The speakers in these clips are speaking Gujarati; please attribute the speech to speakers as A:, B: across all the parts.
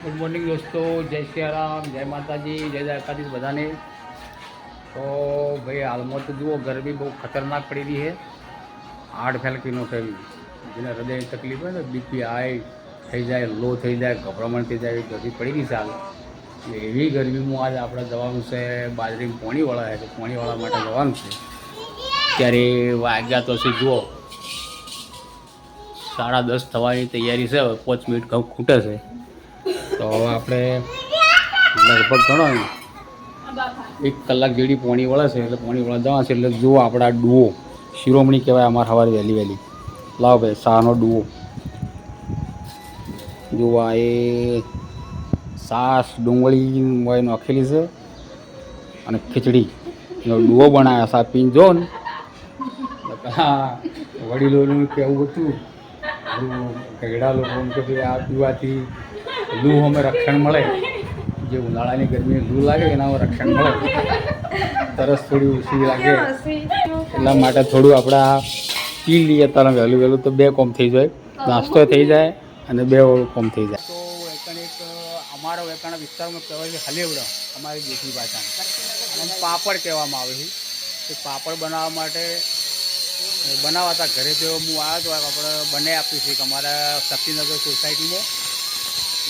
A: ગુડ મોર્નિંગ દોસ્તો, જય શ્રી રામ, જય માતાજી, જય દ્વારકાધીશ બધાને। તો ભાઈ હાલમાં તો જુઓ ગરમી બહુ ખતરનાક પડી રહી છે। 8 ફેલ કિલો થયેલી, જેને હૃદયની તકલીફ હોય ને, બીપી હાઈ થઈ જાય, લો થઈ જાય, ગભરામણ થઈ જાય, ગરમી પડી ગઈ છે હાલ। એવી ગરમીમાં આજે આપણે જવાનું છે બાજરી પોણીવાળા છે, તો પોણીવાળા માટે જવાનું છે। ત્યારે વાગ્યા તો છે જુઓ 10:30 થવાની તૈયારી છે, 5 મિનિટ ખૂટે છે। તો હવે આપણે લગભગ ગણો 1 કલાક જેવી પોણી વળે છે, એટલે પોણી વળા જવા છે। એટલે જુઓ આપણા ડુઓ શિરોમણી કહેવાય અમારે સવારે વહેલી લાવો ભાઈ શાહનો ડુઓ જુઓ। એ છાશ ડુંગળી મોય નાખેલી છે અને ખીચડી એનો ડુઓ બનાવ્યા છે। પીને જો ને વડીલોનું કહેવું હતું, ઘરડા લોકો કે ભાઈ આ પીવાથી લૂ અમે રક્ષણ મળે, જે ઉનાળાની ગરમી લૂ લાગે એનામાં રક્ષણ મળે, તરસ થોડી ઓછી લાગે, એટલા માટે થોડું આપણા પી લઈએ તારે વહેલું વહેલું તો 2 કોમ થઈ જાય, નાસ્તો થઈ જાય અને 2 કોમ થઈ જાય। તો એક અમારા વેકાણા વિસ્તારમાં કહેવાય છે હલેવડા, અમારી દેશી ભાષામાં પાપડ કહેવામાં આવે છે। એ પાપડ બનાવવા માટે બનાવાતા ઘરે તો હું આવ્યો તો આપણે બનાવી આપ્યું છે કે અમારા શક્તિનગર સોસાયટીમાં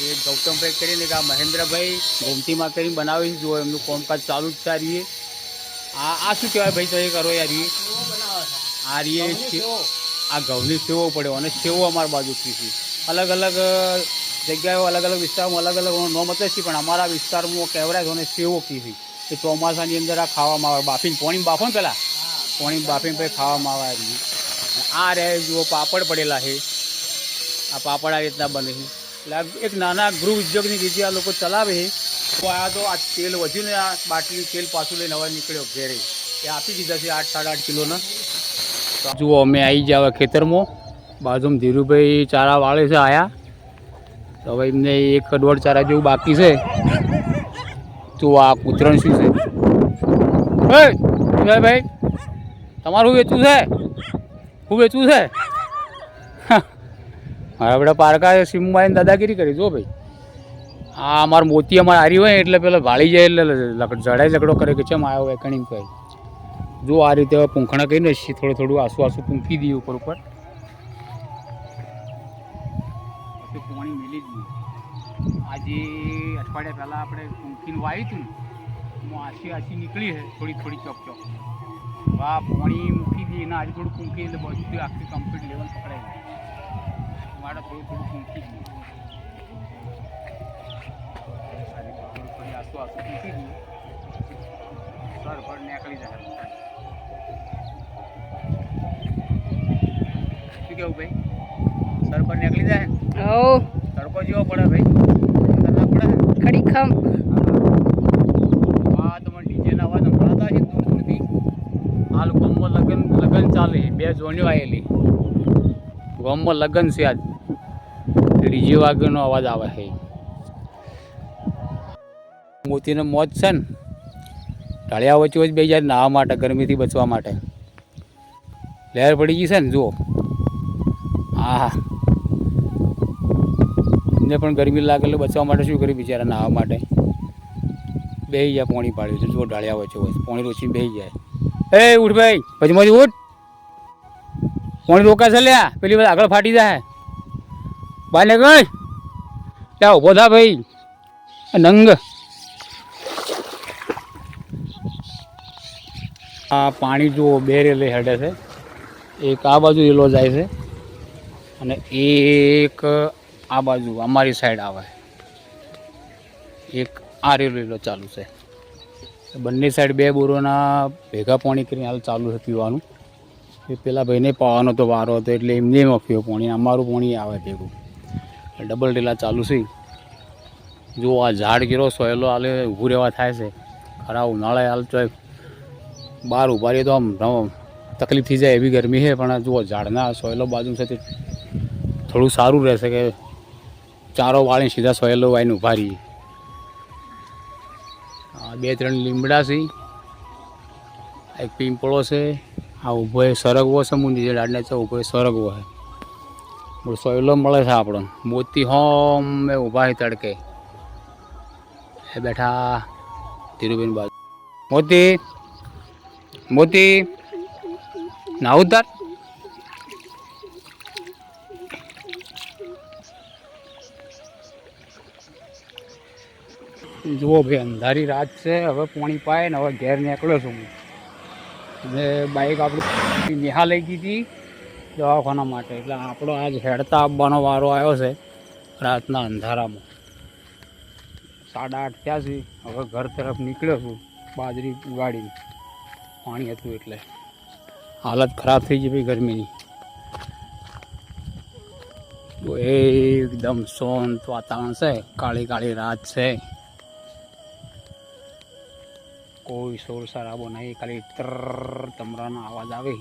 A: એ ગૌતમભાઈ કરીને કે આ મહેન્દ્રભાઈ ગોમતીમાં કરીને બનાવી જો એમનું કામકાજ ચાલુ જ છે। રીએ આ શું કહેવાય ભાઈ, તો એ કરો યાર, આ રીએ આ ઘઉંની સેવો પડ્યો અને સેવો અમારી બાજુ કીધી અલગ અલગ જગ્યાઓ અલગ અલગ વિસ્તારમાં અલગ અલગ નોમ હતો છે, પણ અમારા વિસ્તારમાં કહેવરાય છે અને સેવો કીધી એ ચોમાસાની અંદર આ ખાવામાં આવે, બાફીને પોણી બાફો ને પહેલાં પોણી બાફીને પછી ખાવામાં આવે। આ રે જુઓ પાપડ પડેલા છે, આ પાપડ આ રીતના બને છે। એટલે એક નાના ગૃહ ઉદ્યોગની રીતે આ લોકો ચલાવે છે। તો આ તો આ તેલ વધ્યું ને, આ બાટલી તેલ પાછું લઈને હવે નીકળ્યો ઘેરે, એ આપી દીધા છે 8-8.5 કિલોના। જુઓ અમે આવી ગયા ખેતરમાં, બાજુમાં ધીરુભાઈ ચારા વાળે છે આયા, તો હવે એમને 1-1.5 ચારા જેવું બાકી છે। તો આ કૂતરણ શું છે ભાઈ, તમારું વેચવું છે? શું વેચવું છે? મારા બધા પારકા સીમમાં આવીને દાદાગીરી કરી જો ભાઈ। આ અમારા મોતી અમારે હારી હોય એટલે પેલા ભાળી જાય એટલે જડાઈ ઝઘડો કરે કે ચેમ આવ્યો હોય કણી કહે। જો આ રીતે હવે પૂંખણા કરીને થોડું આસુ પૂંખી દઈએ ઉપર પછી પાણી મેલી દઈએ। આજે અઠવાડિયા પહેલાં આપણે પૂંખીને વાવી હતું ને, આસી નીકળી છે થોડી ચોક વાહ પાણી મૂકી દઈએ ને આજે થોડું પૂંખી એટલે બધું આખી કમ્પ્લીટ લેવલ પકડાય માટે થોડું પૂંખી દઈએ, થોડી આસુ પૂંખી દઈએ, સર પર નીકળી જાય। શું કેવું ભાઈ, સર પર નીકળી જાય? તડકો જેવો પડે ભાઈ, ખતરનાક પડે ખડીખમ। હા તમારે ડીજેના અવાજ સંભળાતા છે દૂર દૂરથી। હાલ ગામમાં લગન ચાલે, 2 જોણીઓ આવેલી ગામમાં લગન છે, આજ ડીજે વાગ્યાનો અવાજ આવે છે। મોતીને મોજ છે ને, ઢળિયા વચ્ચે બે જાય નાહવા માટે, ગરમીથી બચવા માટે લહેર પડી ગઈ છે ને જુઓ। હા એમને પણ ગરમી લાગે એટલે બચવા માટે શું કર્યું બિચારા નાહવા માટે બેસી જાય, પાણી પાડ્યું છે જુઓ ઢાળિયા વચ્ચે પાણી રોચીને બેસી જાય। એ ઉઠ ભાઈ, પછી ઉઠ, પાણી રોકાશે લ્યા, પેલી વાત આગળ ફાટી જાય બહાર નીકળ, ત્યાં ઊભો થા ભાઈ નંગ। આ પાણી જુઓ 2 રેલે હેડે છે, એક આ બાજુ રેલો જાય છે અને એક આ બાજુ અમારી સાઈડ આવે, એક આ રેલો ચાલુ છે। બંને સાઈડ 2 બોરોના ભેગા પાણી કરીને હાલ ચાલુ છે પીવાનું। એ પેલા ભાઈને પાવાનો તો વારો હતો એટલે એમને મફ્યો પાણી, અમારું પાણી આવે ભેગું, ડબલ રેલા ચાલુ છે। જો આ ઝાડ ગીરો સોયલો હાલે ઊભું રહેવા થાય છે, ખરા ઉનાળે હાલ તો બહાર ઊભા રહીએ તો આમ તકલીફ થઈ જાય એવી ગરમી છે, પણ જુઓ ઝાડના સોયલો બાજુ છે તે થોડું સારું રહેશે કે ચારો વાળીને સીધા સોયલો વાળીને ઊભા રહીએ। 2-3 લીમડા છે, એક પીંપળો છે, આ ઊભો એ સરગવો છે, નીચે ડાળને છે ઊભો એ સરગવો છે, સોયલો મળે છે આપણને। મોતી હોમ ઊભા છે તડકે, એ બેઠા ધીરુબેન બાજુ. મોતી મોતી ના ઉતાર. જુઓ ભાઈ અંધારી રાત છે, હવે પાણી પાય ને હવે ઘેર નીકળ્યો છું હું. અને બાઈક આપણે નેહા લઈ ગઈ હતી દવાખાના માટે, એટલે આપણો આજ હેડતા આવવાનો વારો આવ્યો છે રાતના અંધારામાં. 8:30 થયા છે, હવે ઘર તરફ નીકળ્યો છું બાજરી ઉગાડીને. પાણી હતું એટલે હાલત ખરાબ થઈ ગઈ ભાઈ ગરમીની. તો એકદમ શાંત વાતાવરણ છે, કાળી કાળી રાત છે, કોઈ શોર શરાબો નહીં, ખાલી તમરાનો અવાજ આવે.